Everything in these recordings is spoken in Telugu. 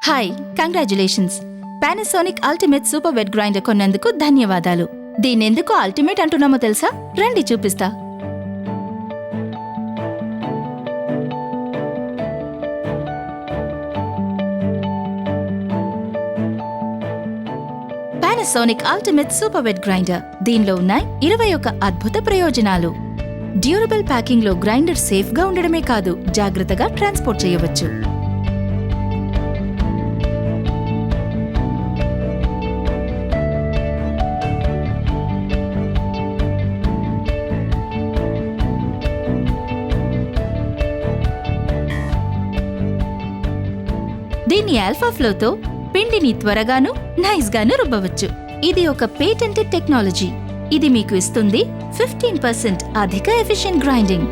Hi, congratulations. Panasonic ultimate super wet grinder కొన్నందుకు ధన్యవాదాలు. దీనెందుకు అల్టిమేట్ అంటున్నామో తెలుసా? రండి చూపిస్తా. Panasonic ultimate super wet grinder. దీనిలో ఉన్నాయి 21 అద్భుత ప్రయోజనాలు. డ్యూరబుల్ ప్యాకింగ్ లో గ్రైండర్ సేఫ్ గా ఉండడమే కాదు, జాగ్రత్తగా ట్రాన్స్పోర్ట్ చేయవచ్చు. దీని ఆల్ఫా ఫ్లోతో పిండిని త్వరగాను నైస్ గాను రుబ్బవచ్చు. ఇది ఒక పేటెంటెడ్ టెక్నాలజీ. ఇది మీకు ఇస్తుంది 15% అధిక efficient grinding.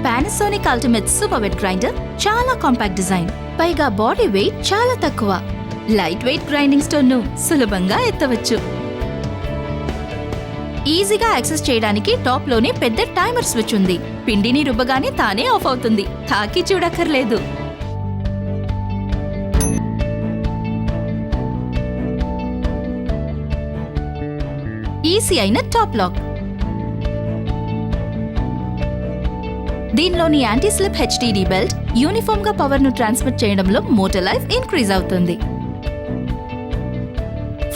Panasonic ultimate super wet grinder చాలా కాంపాక్ట్ డిజైన్, పైగా బాడీ వెయిట్ చాలా తక్కువ. లైట్ వెయిట్ గ్రైండింగ్ స్టోన్ ను సులభంగా ఎత్తవచ్చు. ఈజీగా యాక్సెస్ చేయడానికి టాప్ లోనే పెద్ద టైమర్ స్విచ్ ఉంది. పిండిని రుబ్బగానే తానే ఆఫ్ అవుతుంది, తాకి చూడక్కర్లేదు. ఈజీ అయిన టాప్ లాక్. దీనిలోని యాంటీ స్లిప్ హెచ్టీడీ బెల్ట్ యూనిఫామ్ గా పవర్ ను ట్రాన్స్మిట్ చేయడంలో మోటార్ లైఫ్ ఇంక్రీజ్ అవుతుంది.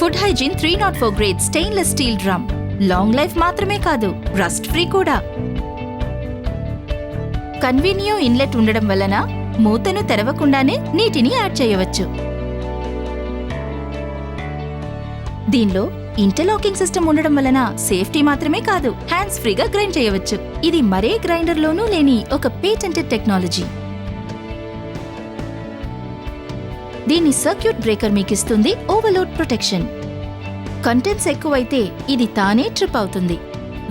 Food hygiene 304 grade stainless steel drum. Long life మాత్రమే కాదు, రస్ట్ ఫ్రీ కూడా. కన్వీనియో ఇన్లెట్ ఉండడం వలన మూతను తెరవకుండానే నీటిని యాడ్ చేయవచ్చు. దీనిలో ఇంటర్లాకింగ్ సిస్టమ్ ఉండడం వలన సేఫ్టీ మాత్రమే కాదు, హ్యాండ్స్ ఫ్రీగా గ్రైండ్ చేయవచ్చు. ఇది మరే గ్రైండర్లోనూ లేని ఒక పేటెంటెడ్ టెక్నాలజీ. దీని సర్క్యూట్ బ్రేకర్ మీకిస్తుంది ఓవర్లోడ్ ప్రొటెక్షన్. కంటెంట్స్ ఎక్కువైతే ఇది తానే ట్రిప్ అవుతుంది.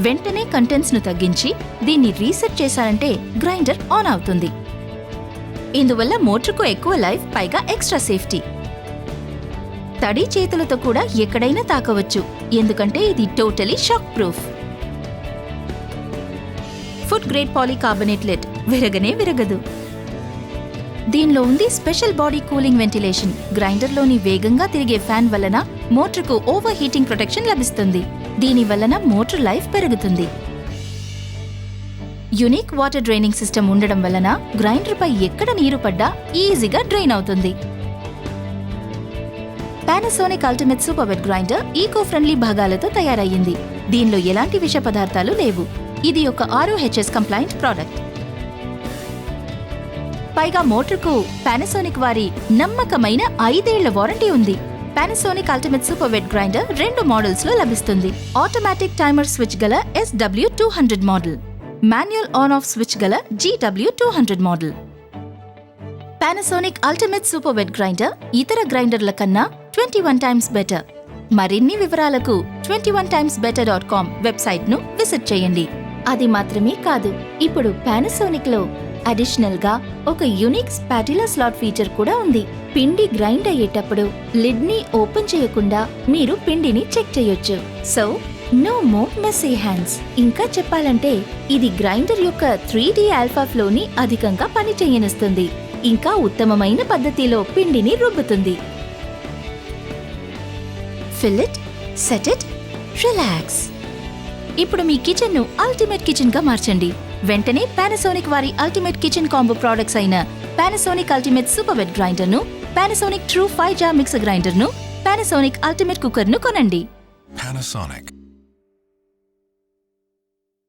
వెంటనే కంటెంట్స్ ను తగ్గించి దీన్ని రీసెట్ చేశారంటే గ్రైండర్ ఆన్ అవుతుంది. ఇందువల్ల మోటార్కు ఎక్కువ లైఫ్, పైగా ఎక్స్ట్రా సేఫ్టీ. తడి చేతులతో కూడా ఎక్కడైనా తాకవచ్చు, ఎందుకంటే ఇది totally shock proof. Food grade polycarbonate lid విరగనే విరగదు. దీనిలో ఉంది స్పెషల్ బాడీ కూలింగ్ వెంటిలేషన్. గ్రైండర్లోని వేగంగా తిరిగే ఫ్యాన్ వలన మోటార్కు ఓవర్ హీటింగ్ ప్రొటెక్షన్ లభిస్తుంది. దీని వలన మోటార్ లైఫ్ పెరుగుతుంది. యునిక్ వాటర్ డ్రైనింగ్ సిస్టమ్ ఉండడం వలన గ్రైండర్ పై ఎక్కడ నీరు పడ్డా ఈజీగా డ్రైన్ అవుతుంది. Panasonic ultimate super wet grinder eco friendly భాగాలతో తయారయ్యింది. దీనిలో ఎలాంటి విష పదార్థాలు లేవు. ఇది ఒక RoHS కంప్లైంట్ ప్రోడక్ట్. పైగా మోటార్కు పానాసోనిక్ వారి నమ్మకమైన 5 ఏళ్ల వారంటీ ఉంది. Panasonic ultimate super wet grinder 2 models లో లభిస్తుంది. ఆటోమేటిక్ టైమర్ స్విచ్ గల SW200 model, manual on off switch గల GW200 model. Panasonic ultimate super wet grinder ఇతర గ్రైండర్ల కన్నా 21 టైమ్స్ బెటర్. మరిన్ని వివరాలకు 21timesbetter.com వెబ్సైట్ ను విజిట్ చేయండి. అది మాత్రమే కాదు, ఇప్పుడు పానాసోనిక్ లో అడిషనల్ గా ఒక యూనిక్ స్పాటిలా స్లాట్ ఫీచర్ కూడా ఉంది. పిండి గ్రైండ్ అయ్యేటప్పుడు లిడ్ ని ఓపెన్ చేయకుండా మీరు పిండిని చెక్ చేయొచ్చు. So no more messy hands. ఇంకా చెప్పాలంటే ఇది గ్రైండర్ యొక్క 3D ఆల్ఫా ఫ్లోని అధికంగా పని చేయనిస్తుంది. ఇంకా ఉత్తమమైన పద్ధతిలో పిండిని రుబ్బుతుంది. Fill it, set it, relax. ఇప్పుడు మీ కిచెన్ ను అల్టిమేట్ కిచెన్ గా మార్చండి. వెంటనే పానాసోనిక్ వారి అల్టిమేట్ కిచెన్ కాంబో ప్రొడక్ట్స్ అయిన Panasonic ultimate super wet grinder ను, Panasonic true 5 jar mixer grinder ను, పానాసోనిక్ అల్టిమేట్ కుక్కర్ ను కొనండి. Panasonic.